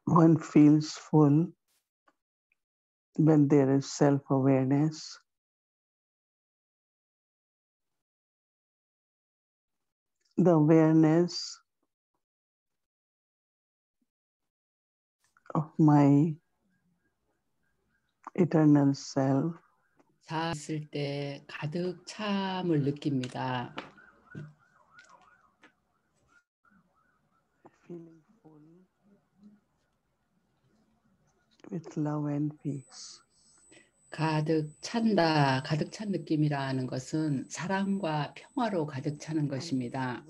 one feels full when there is self-awareness. The awareness of my eternal self. 자 있을 때 가득 참을 느낍니다. Feeling full with love and peace. 가득 찬다, 가득 찬 느낌이라는 것은 사랑과 평화로 가득 차는 것입니다.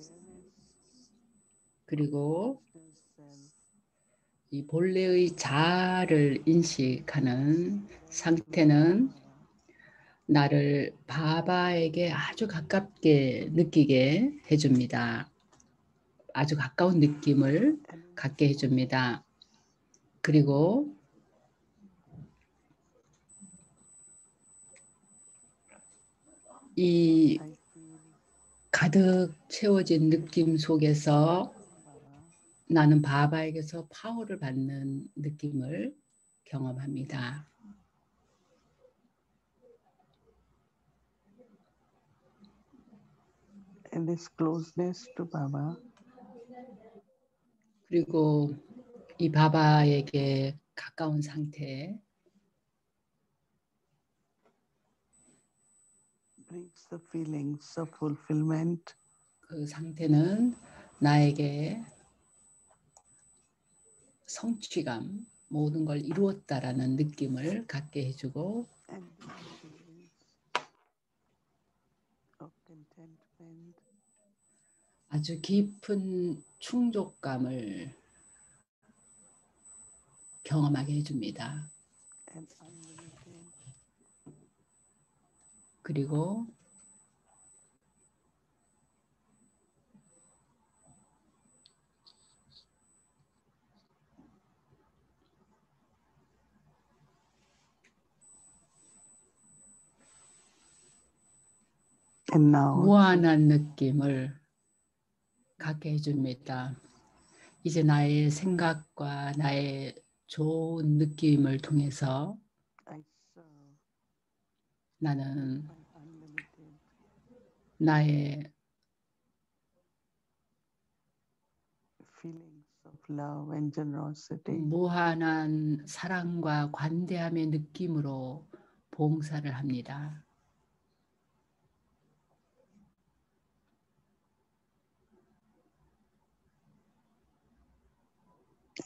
그리고 이 본래의 자아를 인식하는 상태는 나를 바바에게 아주 가깝게 느끼게 해줍니다. 아주 가까운 느낌을 갖게 해줍니다. 그리고 이 가득 채워진 느낌 속에서 나는 바바에게서 파워를 받는 느낌을 경험합니다. And this closeness to Baba. 그리고 이 바바에게 가까운 상태 brings the feelings of fulfillment. 그 상태는 나에게 성취감, 모든 걸 이루었다라는 느낌을 갖게 해주고 아주 깊은 충족감을 경험하게 해줍니다. 그리고 무한한 느낌을 갖게 해줍니다. 이제 나의 생각과 나의 좋은 느낌을 통해서 나는 나의 무한한 사랑과 관대함의 느낌으로 봉사를 합니다.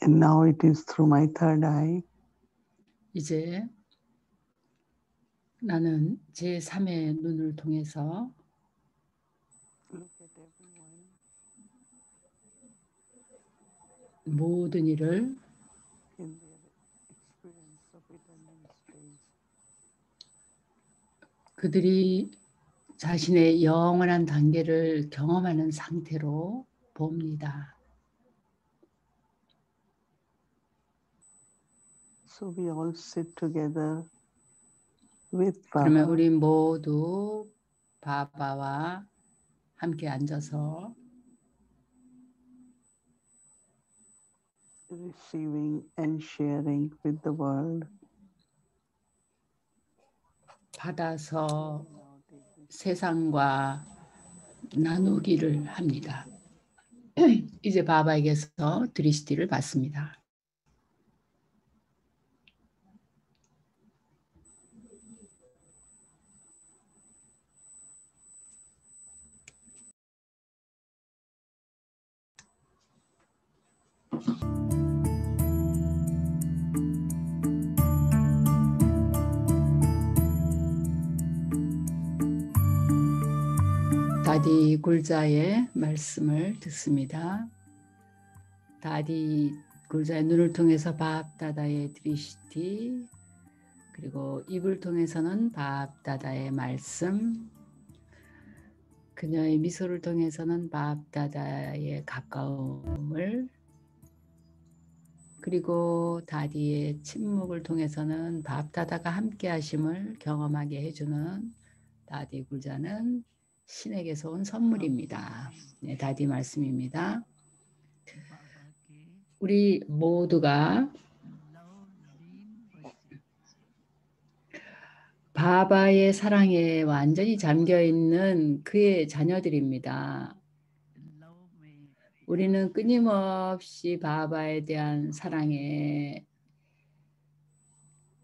And now it is through my third eye. 이제 나는 제3의 눈을 통해서 모든 일을 그들이 자신의 영원한 단계를 경험하는 상태로 봅니다. So we all sit together with Baba. 그러면 우리 모두 바바와 함께 앉아서 receiving and sharing with the world. 받아서 세상과 나누기를 합니다. 이제 바바에게서 드리시티를 받습니다. 다디 굴자의 말씀을 듣습니다. 다디 굴자의 눈을 통해서 바압다다의 드리시티, 그리고 입을 통해서는 바압다다의 말씀, 그녀의 미소를 통해서는 바압다다의 가까움을, 그리고 다디의 침묵을 통해서는 바압다다가 함께 하심을 경험하게 해주는 다디 굴자는 신에게서 온 선물입니다. 네, 다디 말씀입니다. 우리 모두가 바바의 사랑에 완전히 잠겨 있는 그의 자녀들입니다. 우리는 끊임없이 바바에 대한 사랑에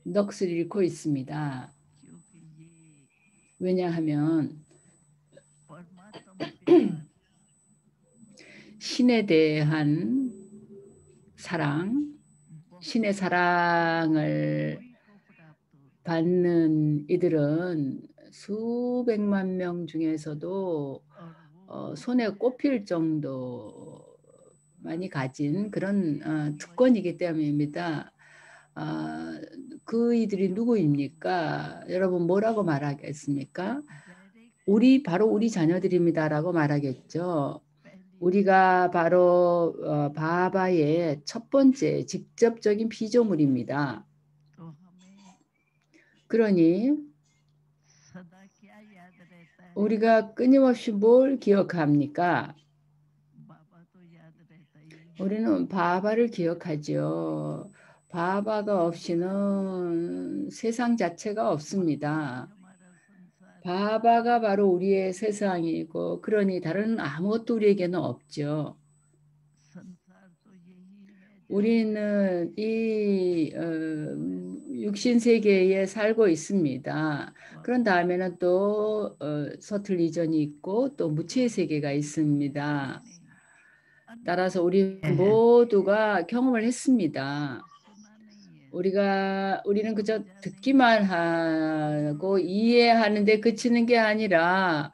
넋을 잃고 있습니다. 왜냐하면 신에 대한 사랑, 신의 사랑을 받는 이들은 수백만 명 중에서도 손에 꼽힐 정도 많이 가진 그런 특권이기 때문입니다. 그 이들이 누구입니까? 여러분 뭐라고 말하겠습니까? 바로 우리 자녀들입니다라고 말하겠죠. 우리가 바로 바바의 첫 번째 직접적인 피조물입니다. 그러니 우리가 끊임없이 뭘 기억합니까? 우리는 바바를 기억하죠. 바바가 없이는 세상 자체가 없습니다. 바바가 바로 우리의 세상이고 그러니 다른 아무것도 우리에게는 없죠. 우리는 이 육신 세계에 살고 있습니다. 그런 다음에는 또 서틀 이전이 있고 또 무체의 세계가 있습니다. 따라서 우리 모두가 경험을 했습니다. 우리는 그저 듣기만 하고 이해하는데 그치는 게 아니라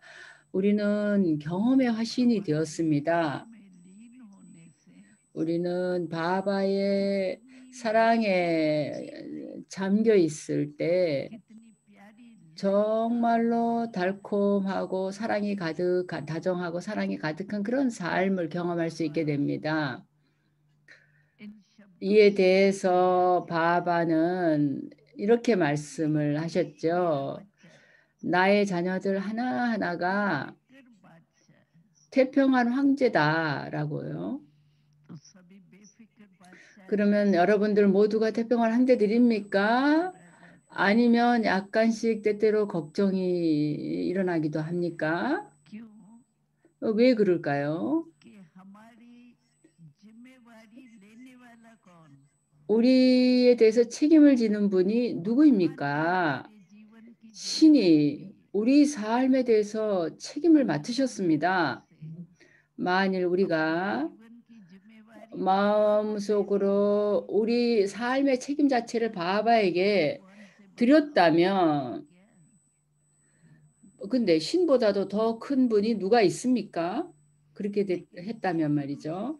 우리는 경험의 화신이 되었습니다. 우리는 바바의 사랑에 잠겨 있을 때 정말로 달콤하고 사랑이 다정하고 사랑이 가득한 그런 삶을 경험할 수 있게 됩니다. 이에 대해서 바바는 이렇게 말씀을 하셨죠. 나의 자녀들 하나하나가 태평한 황제다라고요. 그러면 여러분들 모두가 태평한 황제들입니까? 아니면 약간씩 때때로 걱정이 일어나기도 합니까? 왜 그럴까요? 우리에 대해서 책임을 지는 분이 누구입니까? 신이 우리 삶에 대해서 책임을 맡으셨습니다. 만일 우리가 마음속으로 우리 삶의 책임 자체를 바바에게 드렸다면, 근데 신보다도 더 큰 분이 누가 있습니까? 그렇게 했다면 말이죠.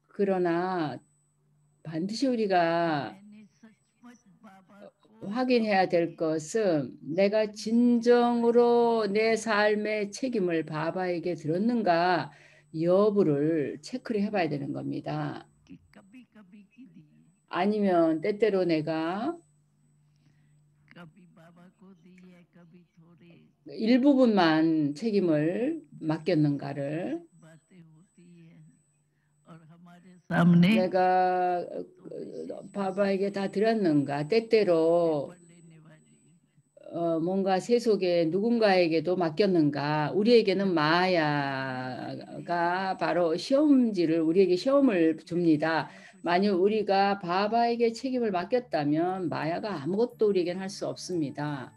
그러나 반드시 우리가 확인해야 될 것은 내가 진정으로 내 삶의 책임을 바바에게 들었는가 여부를 체크를 해봐야 되는 겁니다. 아니면 때때로 내가 일부분만 책임을 맡겼는가를 내가 바바에게 다 드렸는가 때때로 뭔가 세속에 누군가에게도 맡겼는가. 우리에게는 마야가 바로 우리에게 시험을 줍니다. 만약 우리가 바바에게 책임을 맡겼다면 마야가 아무것도 우리에게는 할 수 없습니다.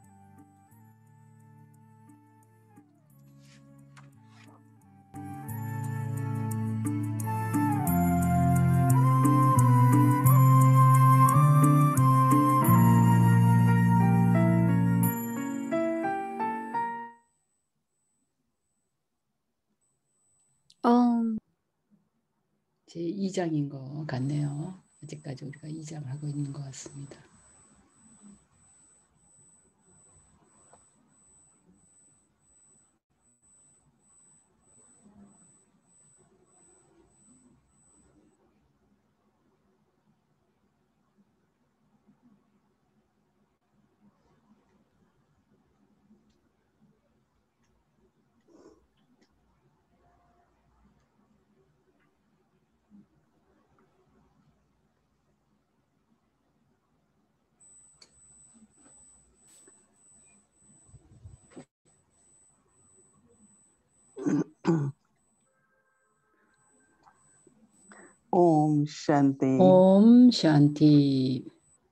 제 2장인 것 같네요. 아직까지 우리가 2장 하고 있는 것 같습니다. Shanti. 옴 샨티.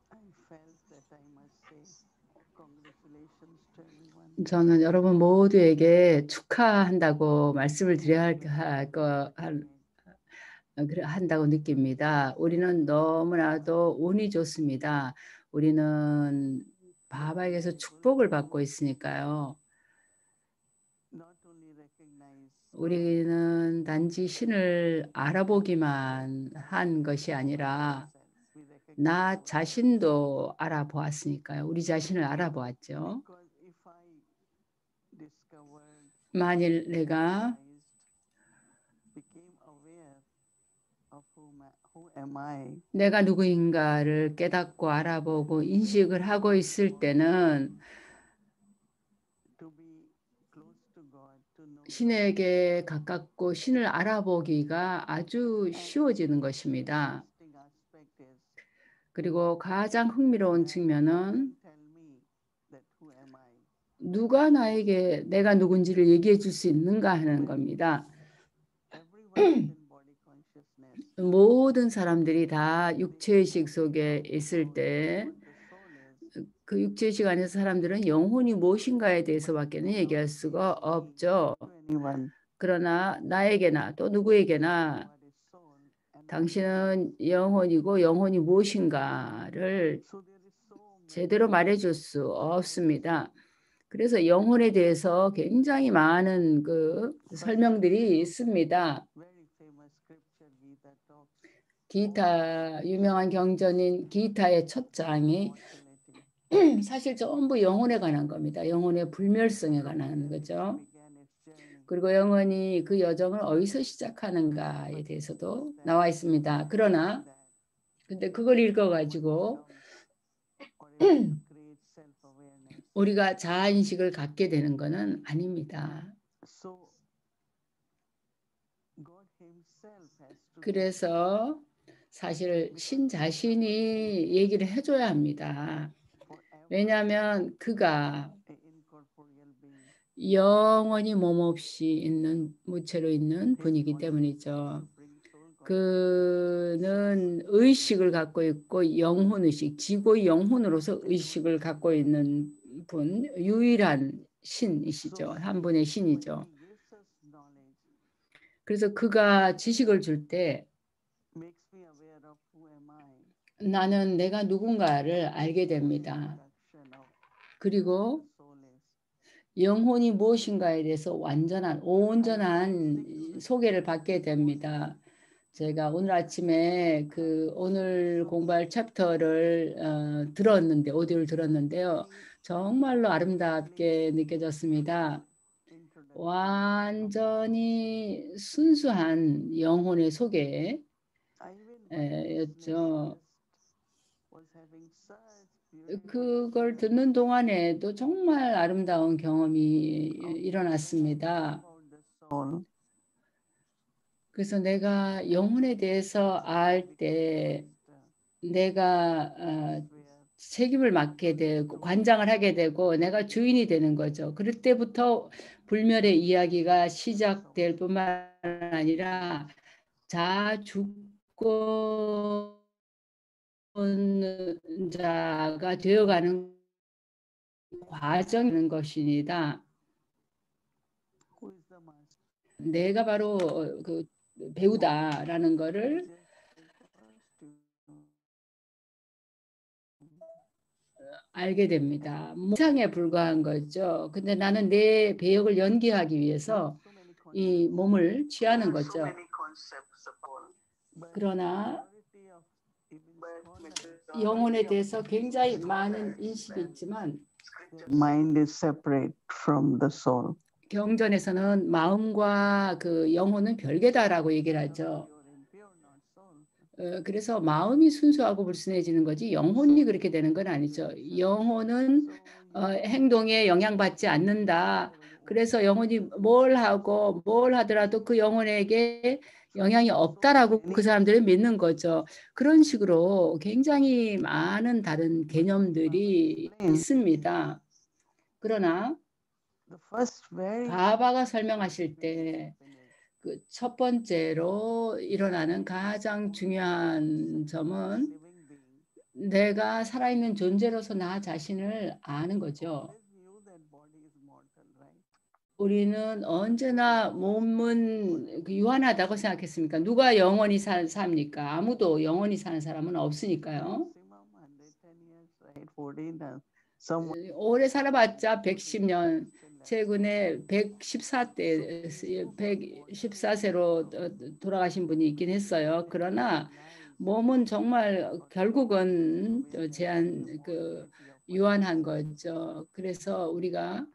I felt that I must say congratulations to everyone. 저는 여러분 모두에게 축하한다고 말씀을 드려야 한다고 느낍니다. 우리는 너무나도 운이 좋습니다. 우리는 바바에게서 축복을 받고 있으니까요. Not only recognize 우리는 단지 신을 알아보기만 한 것이 아니라 ourselves, we recognize 나 자신도 알아보았으니까요. 우리 자신을 알아보았죠. because if I discovered, 만일 내가 became aware of who am I, 내가 누구인가를 깨닫고 알아보고 인식을 하고 있을 때는 to be close to God, to know 신에게 가깝고 신을 알아보기가 아주 쉬워지는 것입니다. interesting aspect is 그리고 가장 흥미로운 측면은 tell me that who am I. 누가 나에게 내가 누군지를 얘기해 줄 수 있는가 하는 겁니다. Everyone is in body consciousness. 모든 사람들이 다 육체의식 속에 있을 때 What the soul is, 그 육체의식 안에서 사람들은 영혼이 무엇인가에 대해서밖에는 얘기할 수가 없죠. to anyone. 그러나 나에게나 또 누구에게나 What is soul and 당신은 영혼이고 영혼이 무엇인가를 so there is so many 제대로 말해줄 수 없습니다. 그래서 영혼에 대해서 굉장히 많은 그 설명들이 있습니다. very famous scripture Gita talks 기타 유명한 경전인 기타의 첫 장이 mortality. 사실 전부 영혼에 관한 겁니다. 영혼의 불멸성에 관한 거죠. Began its journey. 그리고 영혼이 그 여정을 어디서 시작하는가에 대해서도 나와 있습니다. 그러나 근데 그걸 읽어가지고 Or able to create self-awareness. 우리가 자아인식을 갖게 되는 것은 아닙니다. So God Himself has to 그래서 사실 신 자신이 얘기를 해줘야 합니다. forever 왜냐하면 그가 an incorporeal being. 영원히 몸없이 있는 무체로 있는 분이기 때문이죠. Bring soul 그는 의식을 갖고 있고 영혼의식, 지고의 영혼으로서 의식을 갖고 있는 분, 유일한 신이시죠. 한 분의 신이죠. He gives us knowledge, 그래서 그가 지식을 줄 때 makes me aware of who am I. 나는 내가 누군가를 알게 됩니다. Introduction of 그리고 soul is. 영혼이 무엇인가에 대해서 완전한, 온전한 소개를 받게 됩니다. 제가 오늘 아침에 오늘 공부할 챕터를 들었는데, 오디오를 들었는데요. 정말로 아름답게 느껴졌습니다. 완전히 순수한 영혼의 소개였죠. I even was having such beautiful 그걸 듣는 동안에도 정말 아름다운 경험이 일어났습니다. about the soul. 그래서 내가 영혼에 대해서 알 때 내가 책임을 맡게 되고 관장을 하게 되고 내가 주인이 되는 거죠. 그럴 때부터 불멸의 이야기가 시작될 뿐만 아니라 자주권자가 되어가는 과정인 것입니다. Who is the master? 내가 바로 그 배우다라는 거를 알게 됩니다. 이상에 불과한 거죠. 근데 나는 내 배역을 연기하기 위해서 이 몸을 취하는 거죠. 그러나 영혼에 대해서 굉장히 많은 인식이 있지만 Mind is separate from the soul. 경전에서는 마음과 그 영혼은 별개다라고 얘기를 하죠. 그래서 마음이 순수하고 불순해지는 거지 영혼이 그렇게 되는 건 아니죠. 영혼은 행동에 영향받지 않는다. 그래서 영혼이 뭘 하고 뭘 하더라도 그 영혼에게 영향이 없다라고 그 사람들은 믿는 거죠. 그런 식으로 굉장히 많은 다른 개념들이 있습니다. 그러나 바바가 설명하실 때 그 첫 번째로 일어나는 가장 중요한 점은 내가 살아있는 존재로서 나 자신을 아는 거죠. 우리는 언제나 몸은 유한하다고 생각했습니까? 누가 영원히 삽니까? 아무도 영원히 사는 사람은 없으니까요. 오래 살아봤자 110년. 최근에 114세로 돌아가신 분이 있긴 했어요. 그러나 몸은 정말 결국은 유한한 거죠. 그래서 우리가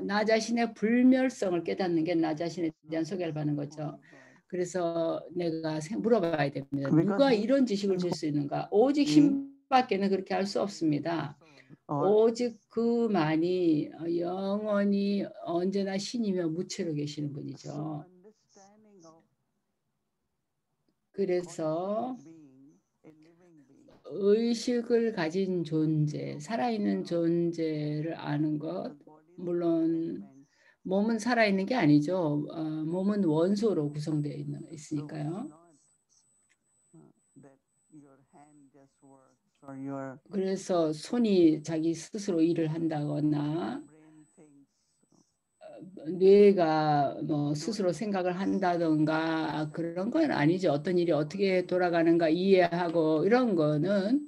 나 자신의 불멸성을 깨닫는 게 나 자신에 대한 소개를 받는 거죠. 그래서 내가 물어봐야 됩니다. 누가 이런 지식을 줄 수 있는가? 오직 신밖에는 그렇게 할 수 없습니다. 오직 그만이 영원히 언제나 신이며 무체로 계시는 분이죠. 그래서 의식을 가진 존재, 살아있는 존재를 아는 것, 물론 몸은 살아있는 게 아니죠. 몸은 원소로 구성되어 있으니까요. 그래서 손이 자기 스스로 일을 한다거나 뇌가 뭐 스스로 생각을 한다던가 그런 건 아니죠. 어떤 일이 어떻게 돌아가는가 이해하고 이런 거는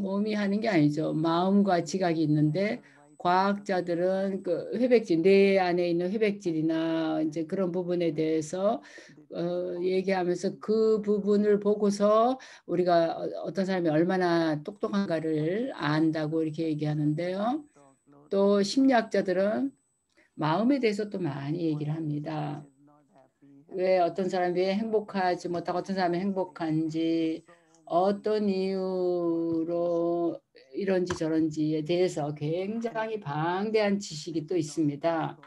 몸이 하는 게 아니죠. 마음과 지각이 있는데 과학자들은 그 회백질, 뇌 안에 있는 회백질이나 이제 그런 부분에 대해서 얘기하면서 그 부분을 보고서 우리가 어떤 사람이 얼마나 똑똑한가를 안다고 이렇게 얘기하는데요. 또 심리학자들은 마음에 대해서 또 많이 얘기를 합니다. 왜 어떤 사람이 왜 행복하지 못하고 어떤 사람이 행복한지 어떤 이유로 이런지 저런지에 대해서 굉장히 방대한 지식이 또 있습니다.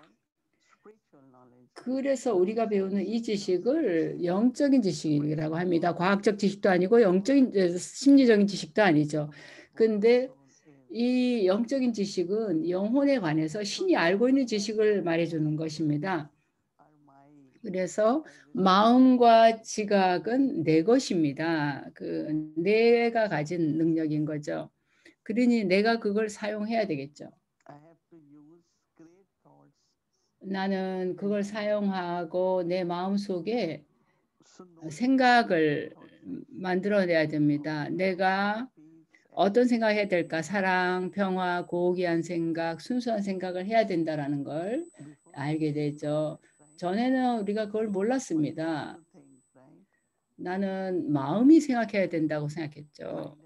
그래서 우리가 배우는 이 지식을 영적인 지식이라고 합니다. 과학적 지식도 아니고 영적인 심리적인 지식도 아니죠. 근데 이 영적인 지식은 영혼에 관해서 신이 알고 있는 지식을 말해주는 것입니다. 그래서 마음과 지각은 내 것입니다. 내가 가진 능력인 거죠. 그러니 내가 그걸 사용해야 되겠죠. 나는 그걸 사용하고 내 마음속에 생각을 만들어내야 됩니다. 내가 어떤 생각을 해야 될까? 사랑, 평화, 고귀한 생각, 순수한 생각을 해야 된다는 걸 알게 되죠. 전에는 우리가 그걸 몰랐습니다. 나는 마음이 생각해야 된다고 생각했죠.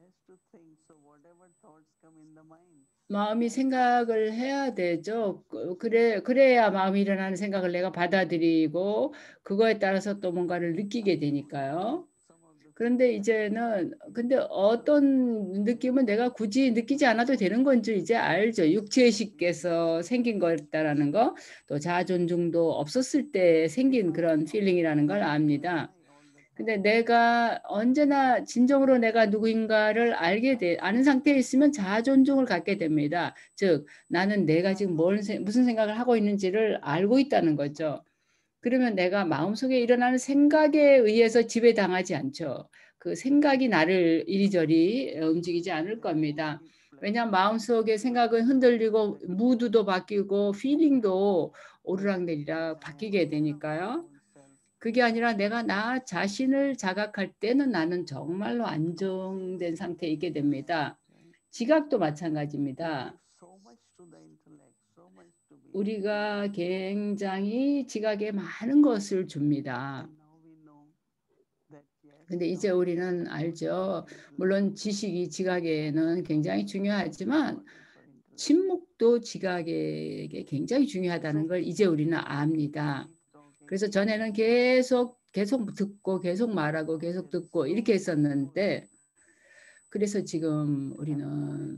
마음이 생각을 해야 되죠. 그래야 마음이 일어나는 생각을 내가 받아들이고 그거에 따라서 또 뭔가를 느끼게 되니까요. 그런데 이제는 근데 어떤 느낌은 내가 굳이 느끼지 않아도 되는 건지 이제 알죠. 육체의식에서 생긴 거다라는 거, 또 자존중도 없었을 때 생긴 그런 필링이라는 걸 압니다. 근데 내가 언제나 진정으로 내가 누구인가를 아는 상태에 있으면 자존중을 갖게 됩니다. 즉 나는 내가 지금 무슨 생각을 하고 있는지를 알고 있다는 거죠. 그러면 내가 마음속에 일어나는 생각에 의해서 지배당하지 않죠. 그 생각이 나를 이리저리 움직이지 않을 겁니다. 왜냐하면 마음속의 생각은 흔들리고 무드도 바뀌고 필링도 오르락내리락 바뀌게 되니까요. 그게 아니라 내가 나 자신을 자각할 때는 나는 정말로 안정된 상태에 있게 됩니다. 지각도 마찬가지입니다. 우리가 굉장히 지각에 많은 것을 줍니다. 근데 이제 우리는 알죠. 물론 지식이 지각에는 굉장히 중요하지만 침묵도 지각에게 굉장히 중요하다는 걸 이제 우리는 압니다. 그래서 전에는 계속 듣고 계속 말하고 계속 듣고 이렇게 했었는데 그래서 지금 우리는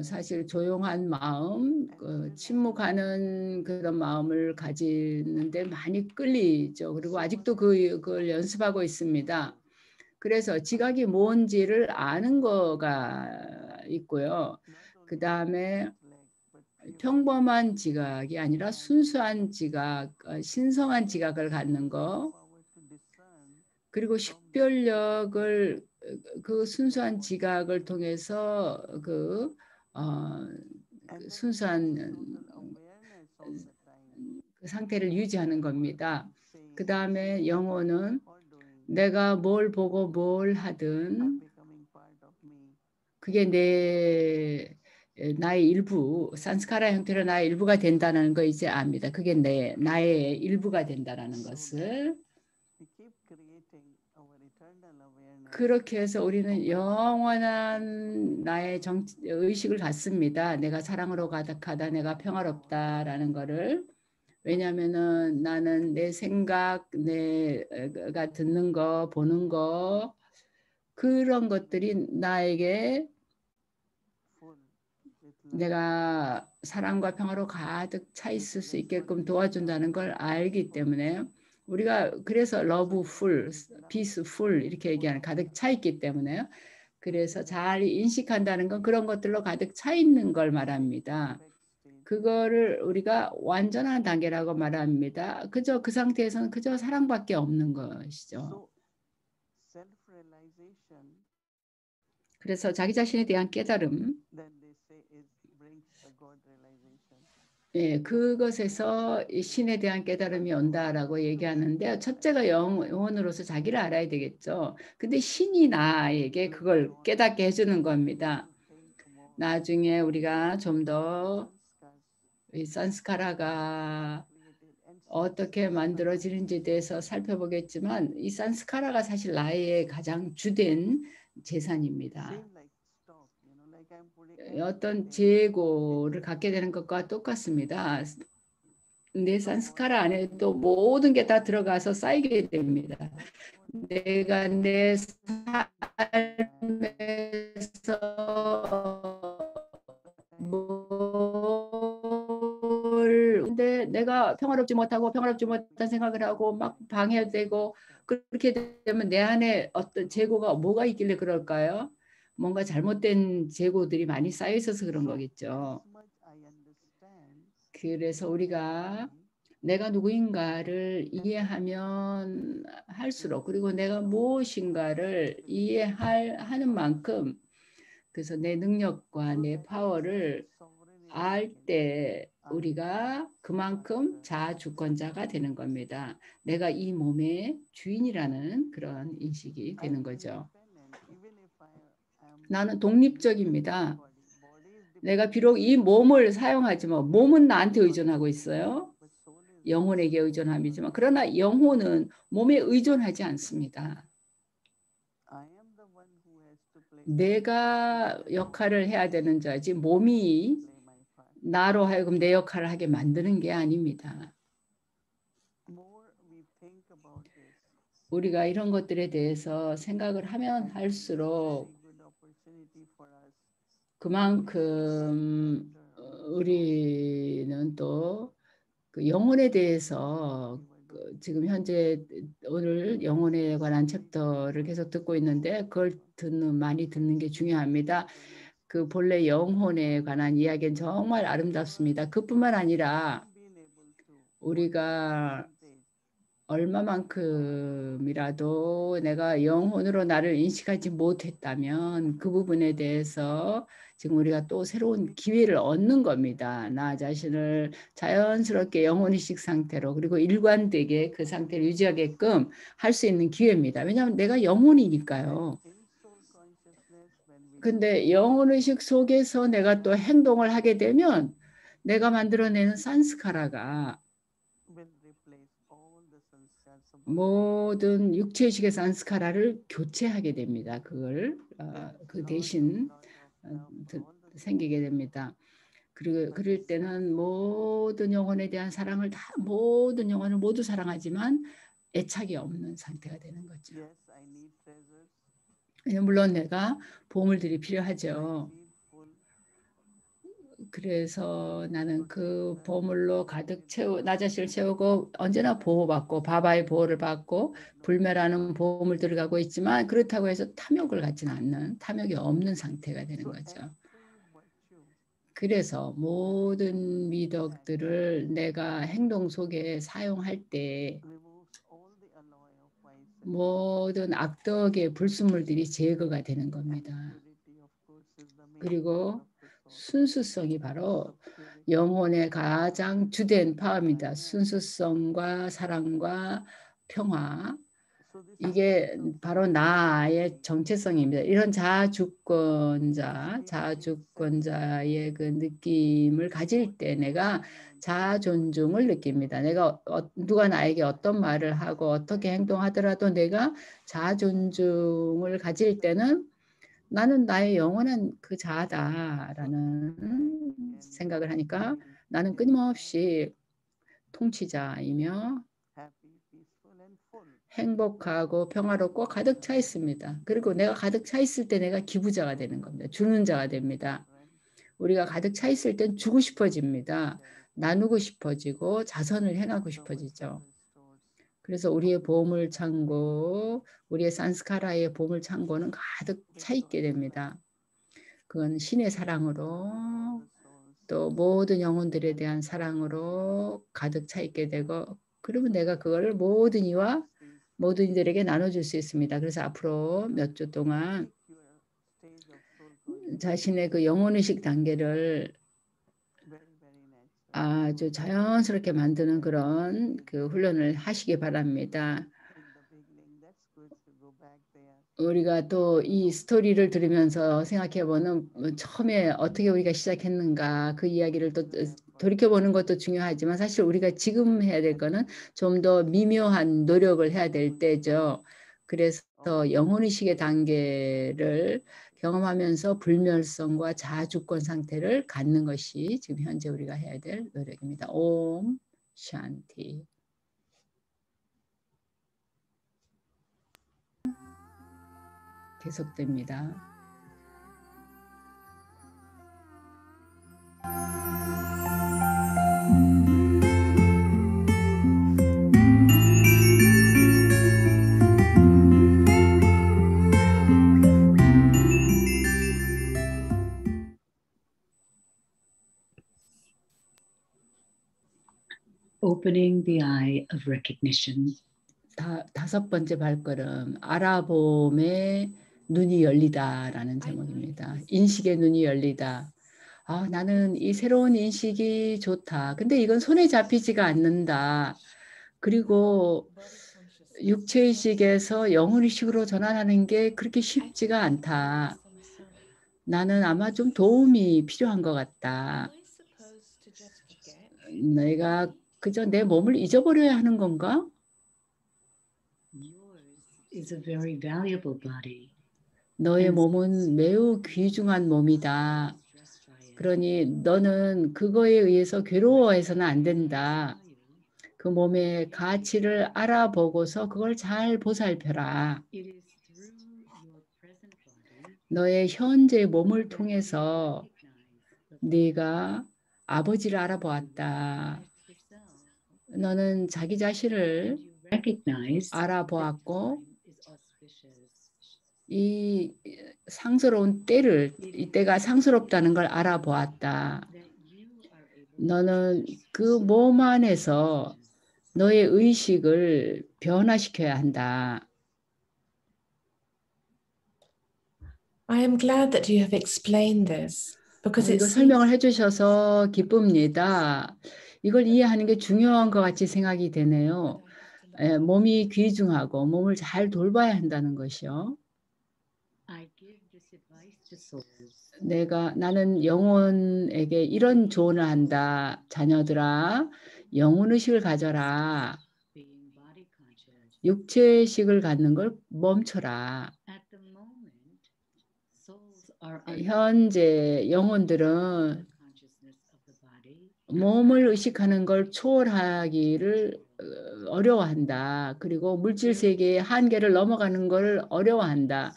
사실 조용한 마음, 침묵하는 그런 마음을 가지는데 많이 끌리죠. 그리고 아직도 그걸 연습하고 있습니다. 그래서 지각이 뭔지를 아는 거가 있고요. 그 다음에 평범한 지각이 아니라 순수한 지각, 신성한 지각을 갖는 거, 그리고 식별력을 그 순수한 지각을 통해서 그 순수한 그 상태를 유지하는 겁니다. 그 다음에 영혼은 내가 뭘 보고 뭘 하든 그게 나의 일부, 산스카라 형태로 나의 일부가 된다는 거 이제 압니다. 그게 나의 일부가 된다는 것을. 그렇게 해서 우리는 영원한 나의 의식을 갖습니다. 내가 사랑으로 가득하다, 내가 평화롭다라는 거를. 왜냐하면은 나는 내 생각, 내가 듣는 거, 보는 거, 그런 것들이 나에게 내가 사랑과 평화로 가득 차 있을 수 있게끔 도와준다는 걸 알기 때문에 우리가 그래서 loveful, peaceful 이렇게 얘기하는 가득 차 있기 때문에요. 그래서 잘 인식한다는 건 그런 것들로 가득 차 있는 걸 말합니다. 그거를 우리가 완전한 단계라고 말합니다. 그저 그 상태에서는 그저 사랑밖에 없는 것이죠. 그래서 자기 자신에 대한 깨달음, 예, 그것에서 신에 대한 깨달음이 온다라고 얘기하는데 첫째가 영혼으로서 자기를 알아야 되겠죠. 근데 신이 나에게 그걸 깨닫게 해주는 겁니다. 나중에 우리가 좀 더 이 산스카라가 어떻게 만들어지는지에 대해서 살펴보겠지만 이 산스카라가 사실 나의 가장 주된 재산입니다. 어떤 재고를 갖게 되는 것과 똑같습니다. 내 산스카라 안에 또 모든 게 다 들어가서 쌓이게 됩니다. 내가 내 삶에서 근데 내가 평화롭지 못한 생각을 하고 막 방해되고 그렇게 되면 내 안에 어떤 재고가 뭐가 있길래 그럴까요? 뭔가 잘못된 재고들이 많이 쌓여 있어서 그런 거겠죠. 그래서 우리가 내가 누구인가를 이해하면 할수록 그리고 내가 무엇인가를 이해하는 만큼 그래서 내 능력과 내 파워를 알 때 우리가 그만큼 자아주권자가 되는 겁니다. 내가 이 몸의 주인이라는 그런 인식이 되는 거죠. 나는 독립적입니다. 내가 비록 이 몸을 사용하지만 몸은 나한테 의존하고 있어요. 영혼에게 의존함이지만 그러나 영혼은 몸에 의존하지 않습니다. 내가 역할을 해야 되는 자지 몸이 나로 하여금 내 역할을 하게 만드는 게 아닙니다. 우리가 이런 것들에 대해서 생각을 하면 할수록 그만큼 우리는 또 그 영혼에 대해서 지금 현재 오늘 영혼에 관한 챕터를 계속 듣고 있는데 그걸 많이 듣는 게 중요합니다. 그 본래 영혼에 관한 이야기는 정말 아름답습니다. 그뿐만 아니라 우리가 얼마만큼이라도 내가 영혼으로 나를 인식하지 못했다면 그 부분에 대해서 지금 우리가 또 새로운 기회를 얻는 겁니다. 나 자신을 자연스럽게 영혼의식 상태로 그리고 일관되게 그 상태를 유지하게끔 할 수 있는 기회입니다. 왜냐하면 내가 영혼이니까요. 근데 영혼의식 속에서 내가 또 행동을 하게 되면 내가 만들어내는 산스카라가 모든 육체의식의 산스카라를 교체하게 됩니다. 그걸 그 대신 생기게 됩니다. 그리고 그럴 때는 모든 영혼에 대한 사랑을 모든 영혼을 모두 사랑하지만 애착이 없는 상태가 되는 거죠. 물론 내가 보물들이 필요하죠. 그래서 나는 그 보물로 가득 나 자신을 채우고 언제나 보호받고 바바의 보호를 받고 불멸하는 보물들을 갖고 있지만 그렇다고 해서 탐욕을 갖지는 않는 탐욕이 없는 상태가 되는 거죠. 그래서 모든 미덕들을 내가 행동 속에 사용할 때 모든 악덕의 불순물들이 제거가 되는 겁니다. 그리고 순수성이 바로 영혼의 가장 주된 파워입니다. 순수성과 사랑과 평화. 이게 바로 나의 정체성입니다. 이런 자주권자의 그 느낌을 가질 때 내가 자존중을 느낍니다. 내가 누가 나에게 어떤 말을 하고 어떻게 행동하더라도 내가 자존중을 가질 때는 나는 나의 영원한 그 자아다라는 생각을 하니까 나는 끊임없이 통치자이며 행복하고 평화롭고 가득 차 있습니다. 그리고 내가 가득 차 있을 때 내가 기부자가 되는 겁니다. 주는 자가 됩니다. 우리가 가득 차 있을 땐 주고 싶어집니다. 나누고 싶어지고 자선을 행하고 싶어지죠. 그래서 우리의 보물 창고, 우리의 산스카라의 보물 창고는 가득 차 있게 됩니다. 그건 신의 사랑으로 또 모든 영혼들에 대한 사랑으로 가득 차 있게 되고 그러면 내가 그거를 모든 이와 모든 이들에게 나눠줄 수 있습니다. 그래서 앞으로 몇 주 동안 자신의 그 영혼의식 단계를 아주 자연스럽게 만드는 그런 그 훈련을 하시기 바랍니다. 우리가 또 이 스토리를 들으면서 생각해보는 처음에 어떻게 우리가 시작했는가 그 이야기를 또 돌이켜보는 것도 중요하지만 사실 우리가 지금 해야 될 거는 좀 더 미묘한 노력을 해야 될 때죠. 그래서 영혼의식의 단계를 경험하면서 불멸성과 자주권 상태를 갖는 것이 지금 현재 우리가 해야 될 노력입니다. 옴 샨티. 계속됩니다. Opening the eye of recognition. 다섯 번째 발걸음, 알아봄의 눈이 열리다라는 제목입니다. 인식의 눈이 열리다. 아, 나는 이 새로운 인식이 좋다. 근데 이건 손에 잡히지가 않는다. 그리고 육체의식에서 영혼의식으로 전환하는 게 그렇게 쉽지가 않다. 나는 아마 좀 도움이 필요한 것 같다. 내가 그저 내 몸을 잊어버려야 하는 건가? Is a very valuable body. 너의 몸은 매우 귀중한 몸이다. 그러니 너는 그거에 의해서 괴로워해서는 안 된다. 그 몸의 가치를 알아보고서 그걸 잘 보살펴라. 너의 현재 몸을 통해서 네가 아버지를 알아보았다. 너는 자기 자신을 알아보았고 이 상스러운 때를 이 때가 상스럽다는 걸 알아보았다. 너는 그 몸 안에서 너의 의식을 변화시켜야 한다. I am glad that you have explained this because 이거 it 설명을 seems 해주셔서 기쁩니다. 이걸 이해하는 게 중요한 것 같이 생각이 되네요. 몸이 귀중하고 몸을 잘 돌봐야 한다는 것이요. 나는 영혼에게 이런 조언을 한다. 자녀들아, 영혼의식을 가져라. 육체의식을 갖는 걸 멈춰라. 현재 영혼들은 몸을 의식하는 걸 초월하기를 어려워한다. 그리고 물질 세계의 한계를 넘어가는 걸 어려워한다.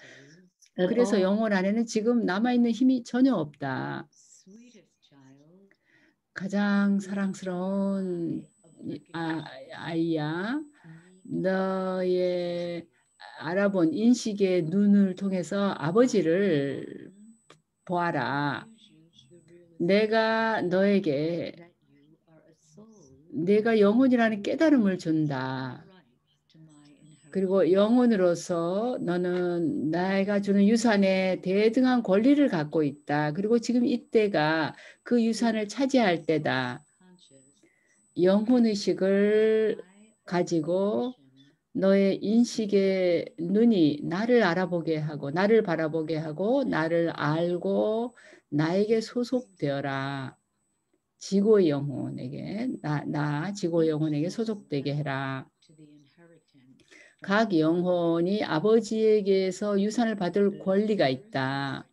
그래서 영혼 안에는 지금 남아있는 힘이 전혀 없다. 가장 사랑스러운 아이야. 너의 알아본 인식의 눈을 통해서 아버지를 보아라. 내가 너에게 that you are a soul 내가 영혼이라는 깨달음을 준다. right to my inheritance. 그리고 영혼으로서 너는 내가 주는 유산에 대등한 권리를 갖고 있다. 그리고 지금 이때가 그 유산을 차지할 때다. 영혼의식을 가지고 너의 인식의 눈이 나를 알아보게 하고 나를 바라보게 하고 나를 알고 나에게 소속되어라. 지고의 영혼에게 나 지고의 영혼에게 소속되게 해라. 각 영혼이 아버지에게서 유산을 받을 권리가 있다.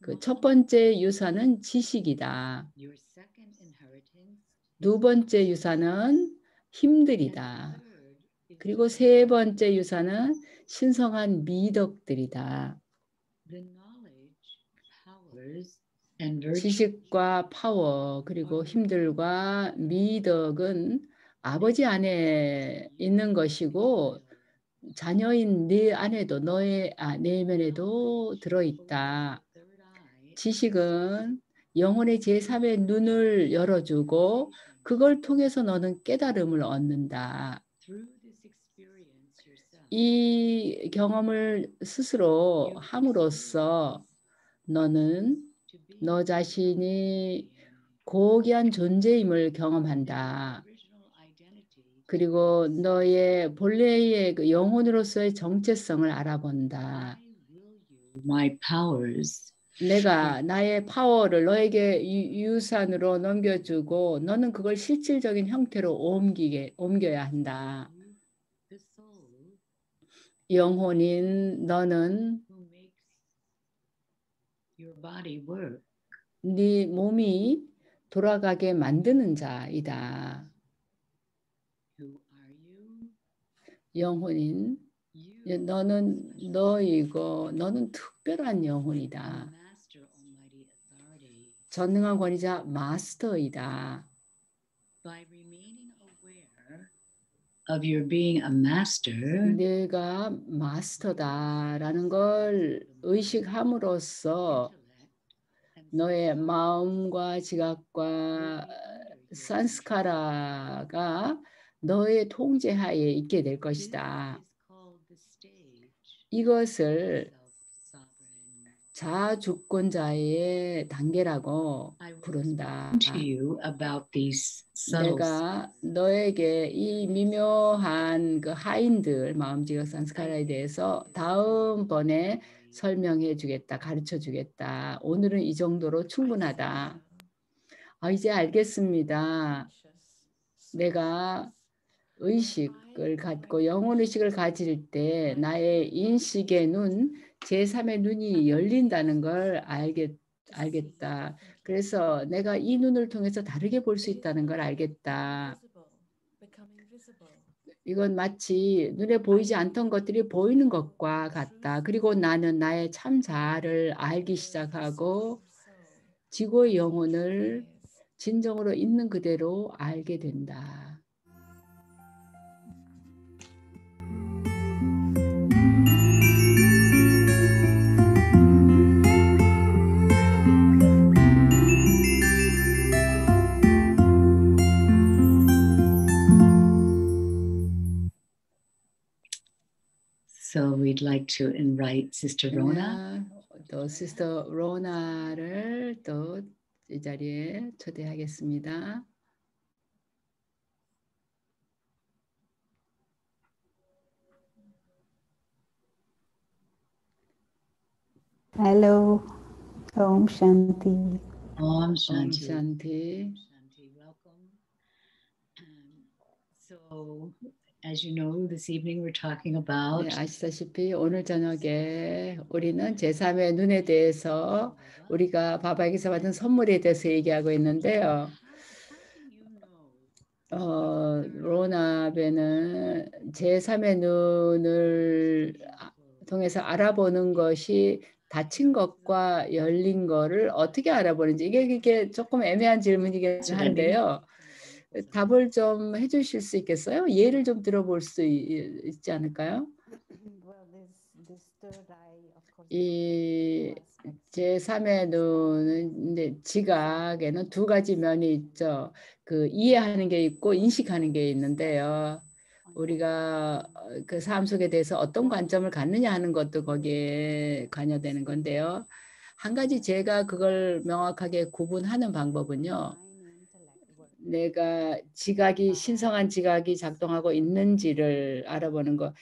그 첫 번째 유산은 지식이다. 두 번째 유산은 힘들이다. 그리고 세 번째 유산은 신성한 미덕들이다. 지식과 파워 그리고 힘들과 미덕은 아버지 안에 있는 것이고 자녀인 네 안에도 너의 내면에도 들어있다. 지식은 영혼의 제3의 눈을 열어주고 그걸 통해서 너는 깨달음을 얻는다. 이 경험을 스스로 함으로써 너는 너 자신이 고귀한 존재임을 경험한다. 그리고 너의 본래의 그 영혼으로서의 정체성을 알아본다. My powers 내가 나의 파워를 너에게 유산으로 넘겨주고 너는 그걸 실질적인 형태로 옮겨야 한다. 영혼인 너는 your body work. 네 몸이 돌아가게 만드는 자이다. Who are you? 영혼인 너는 너이고 너는 특별한 영혼이다. Master Almighty Authority. 전능한 권위자 마스터이다. By remaining aware of your being a master, 내가 마스터다라는 걸 의식함으로써 너의 마음과 지각과 산스카라가 너의 통제하에 있게 될 것이다. 이것을 자주권자의 단계라고 부른다. to you about these subtle 내가 너에게 이 미묘한 그 하인들 마음지각 산스카라에 대해서 다음번에 설명해 주겠다, 가르쳐 주겠다. 오늘은 이 정도로 충분하다. 이제 알겠습니다. 내가 의식을 갖고 영혼의식을 가질 때 나의 인식의 눈, 제3의 눈이 열린다는 걸 알겠다. 그래서 내가 이 눈을 통해서 다르게 볼 수 있다는 걸 알겠다. 이건 마치 눈에 보이지 않던 것들이 보이는 것과 같다. 그리고 나는 나의 참 자아를 알기 시작하고 지고의 영혼을 진정으로 있는 그대로 알게 된다. So we'd like to invite Sister Rona. 또 시스터 로나를 또 이 자리에 초대하겠습니다. Hello, Om Shanti. Om Shanti. 샤ንቲ. Shanti, welcome. So, as you know, this evening we're talking about 네, 아시다시피 오늘 저녁에 우리는 제3의 눈에 대해서 우리가 바바에게서 받은 선물에 대해서 얘기하고 있는데요. 로나베는 제3의 눈을 통해서 알아보는 것이 닫힌 것과 열린 거를 어떻게 알아보는지 이게 조금 애매한 질문이긴 한데요. 답을 좀 해주실 수 있겠어요? 예를 좀 들어볼 수 있지 않을까요? 이 제3의 눈은 지각에는 두 가지 면이 있죠. 그 이해하는 게 있고 인식하는 게 있는데요. 우리가 그 삶 속에 대해서 어떤 관점을 갖느냐 하는 것도 거기에 관여되는 건데요. 한 가지 제가 그걸 명확하게 구분하는 방법은요. 내가 지각이 신성한 지각이 작동하고 있는지를 알아보는 거.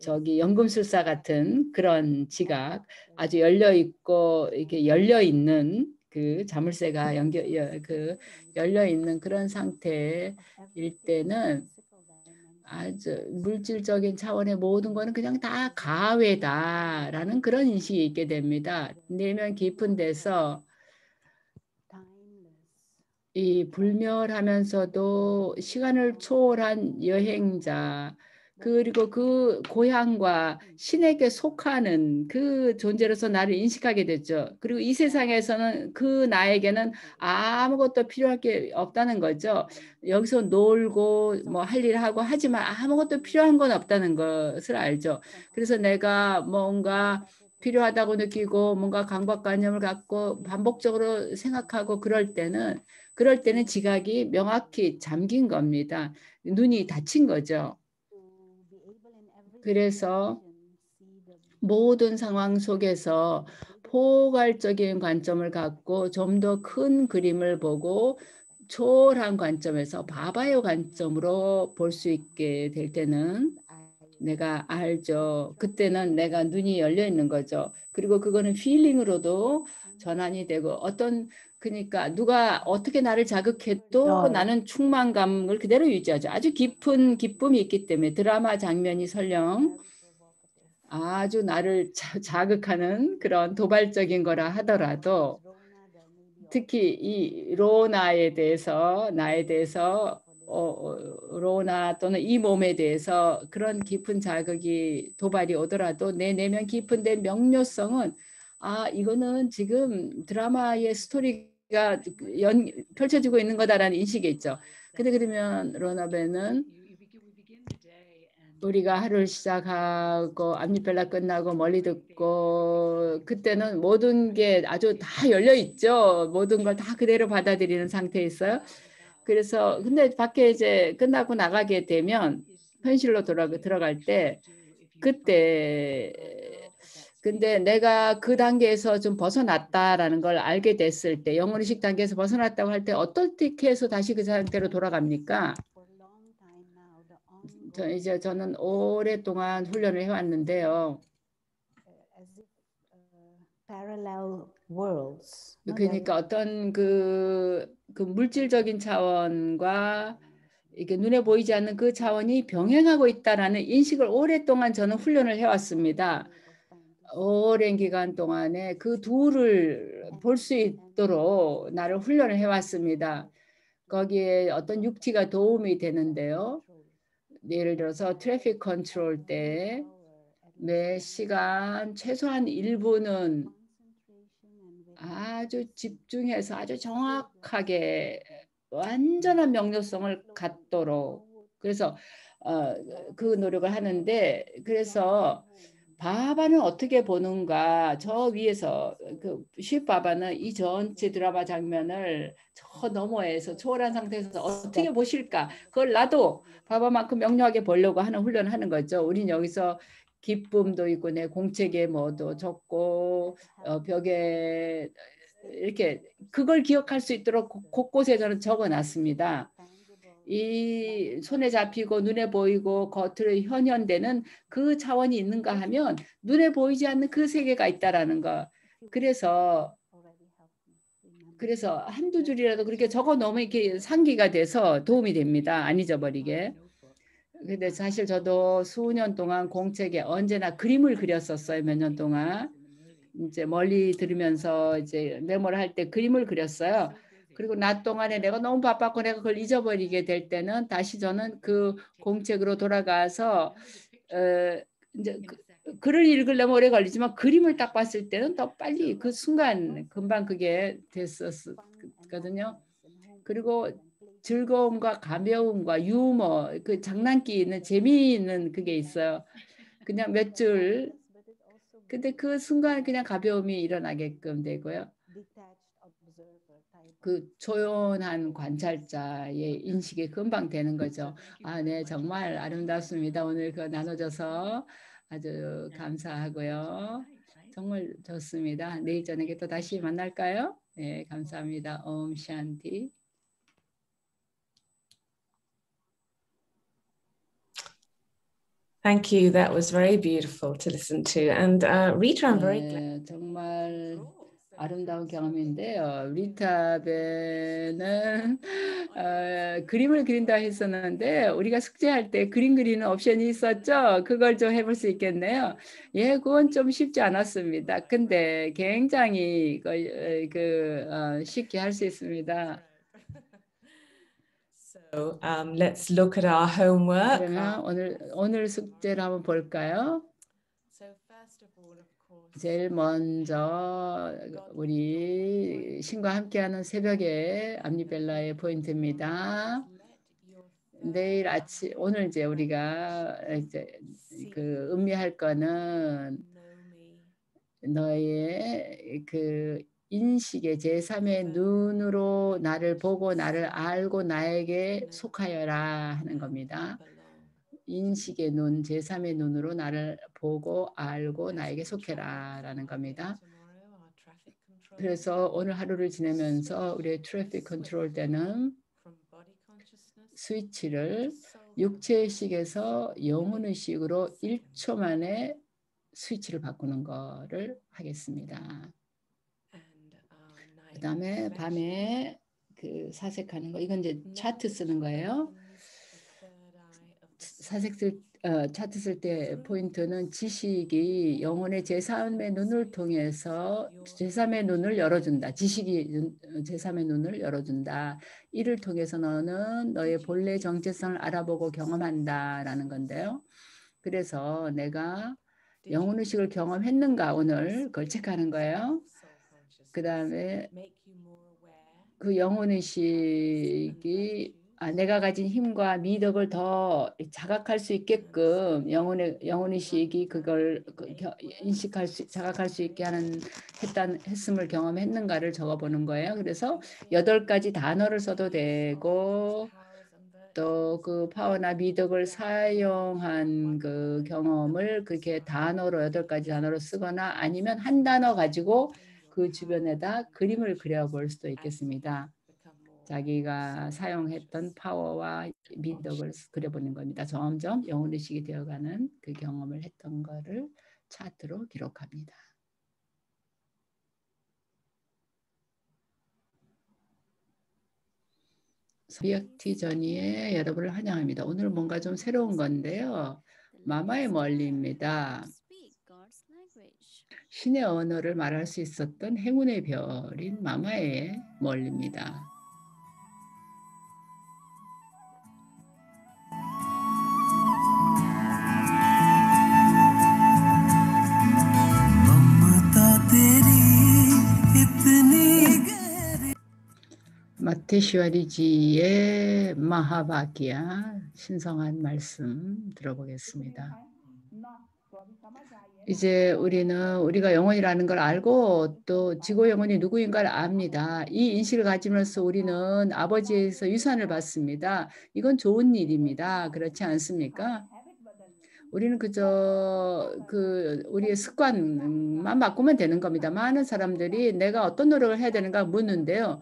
저기 연금술사 같은 그런 지각, 아주 열려 있고 이렇게 열려 있는 그 자물쇠가 열려 있는 그런 상태일 때는 아주 물질적인 차원의 모든 거는 그냥 다 가외다라는 그런 인식이 있게 됩니다. 내면 깊은 데서 이 불멸하면서도 시간을 초월한 여행자, 그리고 그 고향과 신에게 속하는 그 존재로서 나를 인식하게 됐죠. 그리고 이 세상에서는 그 나에게는 아무것도 필요할 게 없다는 거죠. 여기서 놀고 뭐 할 일 하고 하지만 아무것도 필요한 건 없다는 것을 알죠. 그래서 내가 뭔가 필요하다고 느끼고 뭔가 강박관념을 갖고 반복적으로 생각하고 그럴 때는 지각이 명확히 잠긴 겁니다. 눈이 닫힌 거죠. 그래서 모든 상황 속에서 포괄적인 관점을 갖고 좀 더 큰 그림을 보고 초월한 관점에서 바바의 관점으로 볼 수 있게 될 때는 내가 알죠. 그때는 내가 눈이 열려 있는 거죠. 그리고 그거는 필링으로도 전환이 되고 그러니까 누가 어떻게 나를 자극해도 나는 충만감을 그대로 유지하죠. 아주 깊은 기쁨이 있기 때문에 드라마 장면이 설령 아주 나를 자극하는 그런 도발적인 거라 하더라도 특히 이 로나에 대해서 나에 대해서 로나 또는 이 몸에 대해서 그런 깊은 자극이 도발이 오더라도 내 내면 깊은데 명료성은 이거는 지금 드라마의 스토리가 펼쳐지고 있는 거다라는 인식이 있죠. 근데 그러면 로나베는 우리가 하루를 시작하고 앞니펠라 끝나고 멀리 듣고 그때는 모든 게 아주 다 열려 있죠. 모든 걸 다 그대로 받아들이는 상태에 있어요. 그래서 근데 밖에 이제 끝나고 나가게 되면 현실로 들어갈 때 그때 근데 내가 그 단계에서 좀 벗어났다라는 걸 알게 됐을 때 영혼의식 단계에서 벗어났다고 할 때 어떻게 해서 다시 그 상태로 돌아갑니까? 저는 오랫동안 훈련을 해왔는데요. 그러니까 어떤 그 물질적인 차원과 이게 눈에 보이지 않는 그 차원이 병행하고 있다라는 인식을 오랫동안 저는 훈련을 해왔습니다. 오랜 기간 동안에 그 둘을 볼 수 있도록 나를 훈련을 해왔습니다. 거기에 어떤 육티가 도움이 되는데요. 예를 들어서 트래픽 컨트롤 때 매 시간 최소한 1분은 아주 집중해서 아주 정확하게 완전한 명료성을 갖도록 그래서 그 노력을 하는데 그래서 바바는 어떻게 보는가 저 위에서 그 쉿바바는 이 전체 드라마 장면을 저 너머에서 초월한 상태에서 어떻게 보실까 그걸 나도 바바만큼 명료하게 보려고 하는 훈련을 하는 거죠. 우린 여기서 기쁨도 있고 내 공책에 뭐도 적고 벽에 이렇게 그걸 기억할 수 있도록 곳곳에 저는 적어놨습니다. 이 손에 잡히고 눈에 보이고 겉으로 현현되는 그 차원이 있는가 하면 눈에 보이지 않는 그 세계가 있다라는 거. 그래서 한두 줄이라도 그렇게 적어 놓으면 이렇게 상기가 돼서 도움이 됩니다. 안 잊어버리게. 근데 사실 저도 수년 동안 공책에 언제나 그림을 그렸었어요. 몇 년 동안. 이제 멀리 들으면서 이제 메모를 할 때 그림을 그렸어요. 그리고 낮 동안에 내가 너무 바빴고 내가 그걸 잊어버리게 될 때는 다시 저는 그 공책으로 돌아가서 이제 글을 읽으려면 오래 걸리지만 그림을 딱 봤을 때는 더 빨리 그 순간 금방 그게 됐었거든요. 그리고 즐거움과 가벼움과 유머, 그 장난기 있는 재미있는 그게 있어요. 그냥 몇 줄 근데 그 순간 그냥 가벼움이 일어나게끔 되고요. 그 조용한 관찰자의 인식이 금방 되는 거죠. 아, 네, 정말 아름답습니다. 오늘 그 나눠줘서 아주 감사하고요. 정말 좋습니다. 내일 저녁에 또 다시 만날까요? 네, 감사합니다. 옴 샨티. Thank you. That was very beautiful to listen to. And Rita, I'm very glad. 정말 아름다운 경험인데요. 리타베는 그림을 그린다 했었는데 우리가 숙제할 때 그림 그리는 옵션이 있었죠. 그걸 좀 해볼 수 있겠네요. 예, 그건 좀 쉽지 않았습니다. 근데 굉장히 쉽게 할 수 있습니다. So let's look at our homework. 그러면 오늘 숙제를 한번 볼까요? 제일 먼저 우리 신과 함께하는 새벽에 암니벨라의 포인트입니다. 내일 아침 오늘 이제 우리가 이제 그 음미할 거는 너의 그 인식의 제3의 눈으로 나를 보고 나를 알고 나에게 속하여라 하는 겁니다. 인식의 눈, 제3의 눈으로 나를 보고 알고 나에게 속해라 라는 겁니다. 그래서 오늘 하루를 지내면서 우리의 트래픽 컨트롤 때는 스위치를 육체의식에서 영혼의식으로 1초 만에 스위치를 바꾸는 거를 하겠습니다. 그 다음에 밤에 그 사색하는 거, 이건 이제 차트 쓰는 거예요. 차트 쓸 때 포인트는 지식이 영혼의 제3의 눈을 통해서 제3의 눈을 열어준다. 지식이 제3의 눈을 열어준다. 이를 통해서 너는 너의 본래 정체성을 알아보고 경험한다라는 건데요. 그래서 내가 영혼의식을 경험했는가 오늘 그걸 체크하는 거예요. 그 다음에 그 영혼의식이 내가 가진 힘과 미덕을 더 자각할 수 있게끔 영혼의식이 그걸 자각할 수 있게 했음을 경험했는가를 적어보는 거예요. 그래서 8가지 단어를 써도 되고 또 그 파워나 미덕을 사용한 그 경험을 그렇게 단어로 8가지 단어로 쓰거나 아니면 한 단어 가지고 그 주변에다 그림을 그려볼 수도 있겠습니다. 자기가 사용했던 파워와 미덕을 그려보는 겁니다. 점점 영혼의식이 되어가는 그 경험을 했던 거를 차트로 기록합니다. 비역티저니에 여러분을 환영합니다. 오늘 뭔가 좀 새로운 건데요. 마마의 멀리입니다. 신의 언어를 말할 수 있었던 행운의 별인 마마의 멀리입니다. 마테시와리지의 마하바기야 신성한 말씀 들어보겠습니다. 이제 우리가 영혼이라는 걸 알고 또 지구 영혼이 누구인가를 압니다. 이 인식을 가지면서 우리는 아버지에서 유산을 받습니다. 이건 좋은 일입니다. 그렇지 않습니까? 우리는 그저 우리의 습관만 바꾸면 되는 겁니다. 많은 사람들이 내가 어떤 노력을 해야 되는가 묻는데요.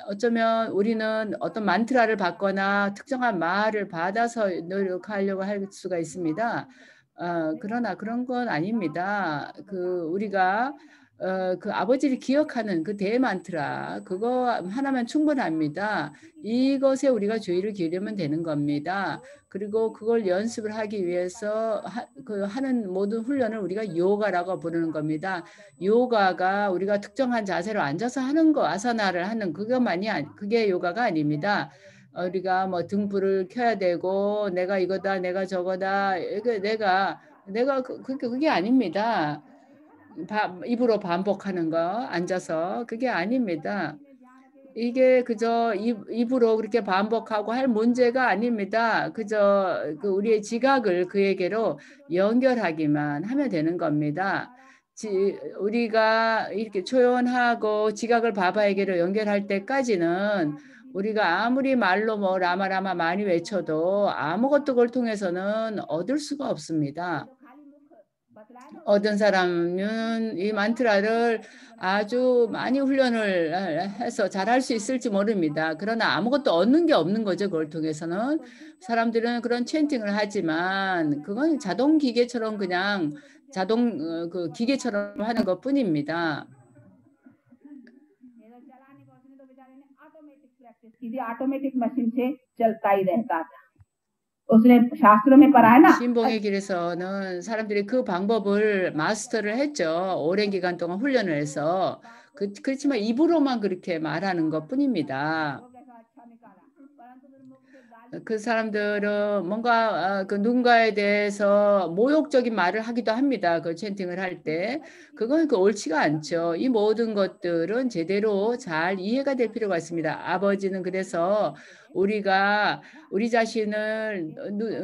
어쩌면 우리는 어떤 만트라를 받거나 특정한 말을 받아서 노력하려고 할 수가 있습니다. 그러나 그런 건 아닙니다. 우리가 그 아버지를 기억하는 그 대만트라 그거 하나면 충분합니다. 이것에 우리가 주의를 기울이면 되는 겁니다. 그리고 그걸 연습을 하기 위해서 하는 모든 훈련을 우리가 요가라고 부르는 겁니다. 요가가 우리가 특정한 자세로 앉아서 하는 거, 아사나를 하는 그게 요가가 아닙니다. 우리가 뭐 등불을 켜야 되고 내가 이거다, 내가 저거다, 그게 아닙니다. 입으로 반복하는 거 앉아서 그게 아닙니다. 이게 그저 입으로 그렇게 반복하고 할 문제가 아닙니다. 그저 우리의 지각을 그에게로 연결하기만 하면 되는 겁니다. 우리가 이렇게 초연하고 지각을 바바에게로 연결할 때까지는 우리가 아무리 말로 뭐 라마라마 많이 외쳐도 아무것도 그걸 통해서는 얻을 수가 없습니다. 어떤 사람은 이 만트라를 아주 많이 훈련을 해서 잘할 수 있을지 모릅니다. 그러나 아무것도 얻는 게 없는 거죠. 그걸 통해서는 사람들은 그런 챈팅을 하지만 그건 자동 기계처럼 그냥 자동 그 기계처럼 하는 것뿐입니다. 신봉의 길에서는 사람들이 그 방법을 마스터를 했죠. 오랜 기간 동안 훈련을 해서. 그렇지만 입으로만 그렇게 말하는 것뿐입니다. 그 사람들은 뭔가 그 누군가에 대해서 모욕적인 말을 하기도 합니다. 그 챈팅을 할 때. 그건 옳지가 않죠. 이 모든 것들은 제대로 잘 이해가 될 필요가 있습니다. 아버지는 그래서 우리가 우리 자신을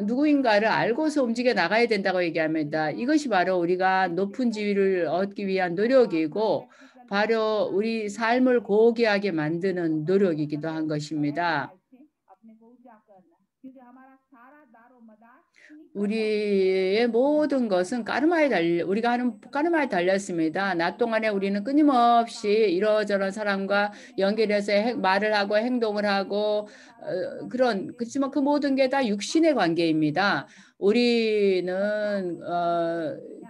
누구인가를 알고서 움직여 나가야 된다고 얘기합니다. 이것이 바로 우리가 높은 지위를 얻기 위한 노력이고 바로 우리 삶을 고귀하게 만드는 노력이기도 한 것입니다. 우리의 모든 것은 우리가 하는 까르마에 달렸습니다. 낮 동안에 우리는 끊임없이 이러저런 사람과 연결해서 말을 하고 행동을 하고 그렇지만 그 모든 게 다 육신의 관계입니다. 우리는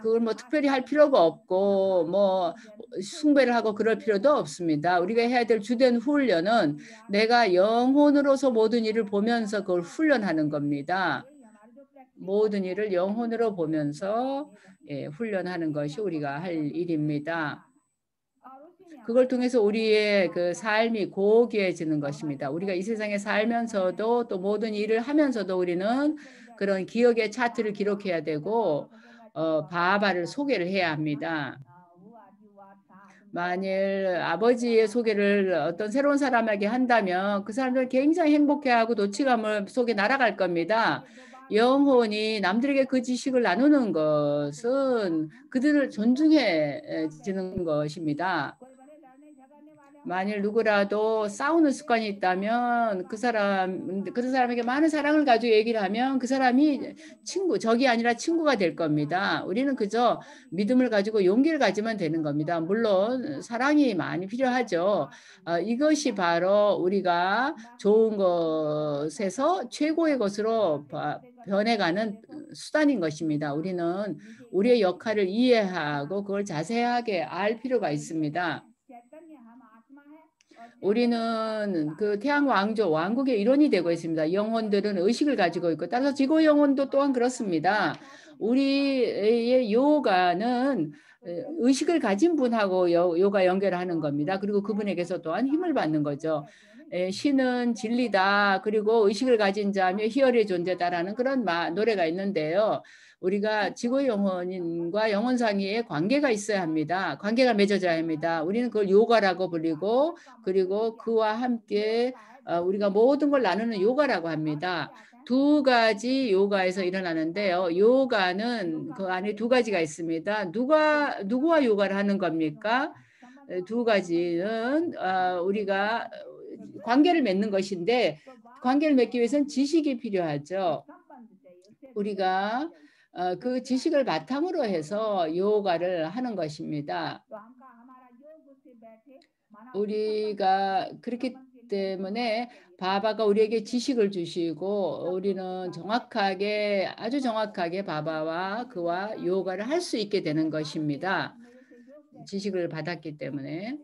그걸 뭐 특별히 할 필요가 없고 뭐 숭배를 하고 그럴 필요도 없습니다. 우리가 해야 될 주된 훈련은 내가 영혼으로서 모든 일을 보면서 그걸 훈련하는 겁니다. 모든 일을 영혼으로 보면서 훈련하는 것이 우리가 할 일입니다. 그걸 통해서 우리의 그 삶이 고귀해지는 것입니다. 우리가 이 세상에 살면서도 또 모든 일을 하면서도 우리는 그런 기억의 차트를 기록해야 되고 바바를 소개를 해야 합니다. 만일 아버지의 소개를 어떤 새로운 사람에게 한다면 그 사람들은 굉장히 행복해하고 노치감을 속에 날아갈 겁니다. 영혼이 남들에게 그 지식을 나누는 것은 그들을 존중해지는 것입니다. 만일 누구라도 싸우는 습관이 있다면 그 사람에게 많은 사랑을 가지고 얘기를 하면 그 사람이 적이 아니라 친구가 될 겁니다. 우리는 그저 믿음을 가지고 용기를 가지면 되는 겁니다. 물론 사랑이 많이 필요하죠. 이것이 바로 우리가 좋은 것에서 최고의 것으로 변해가는 수단인 것입니다. 우리는 우리의 역할을 이해하고 그걸 자세하게 알 필요가 있습니다. 우리는 그 태양 왕국의 일원이 되고 있습니다. 영혼들은 의식을 가지고 있고 따라서 지구 영혼도 또한 그렇습니다. 우리의 요가는 의식을 가진 분하고 요가 연결하는 겁니다. 그리고 그분에게서 또한 힘을 받는 거죠. 신은 진리다. 그리고 의식을 가진 자며 희열의 존재다라는 그런 노래가 있는데요. 우리가 지구의 영혼인과 영혼 사이에 관계가 있어야 합니다. 관계가 맺어져야 합니다. 우리는 그걸 요가라고 불리고 그리고 그와 함께 우리가 모든 걸 나누는 요가라고 합니다. 두 가지 요가에서 일어나는데요. 요가는 그 안에 두 가지가 있습니다. 누구와 요가를 하는 겁니까? 두 가지는 우리가 관계를 맺는 것인데 관계를 맺기 위해서는 지식이 필요하죠. 우리가 그 지식을 바탕으로 해서 요가를 하는 것입니다. 우리가 그렇기 때문에 바바가 우리에게 지식을 주시고 우리는 아주 정확하게 바바와 그와 요가를 할 수 있게 되는 것입니다. 지식을 받았기 때문에.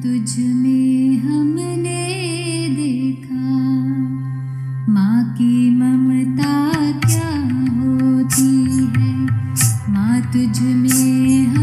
तुझ में हमने देखा माँ की ममता क्या होती है माँ तुझ में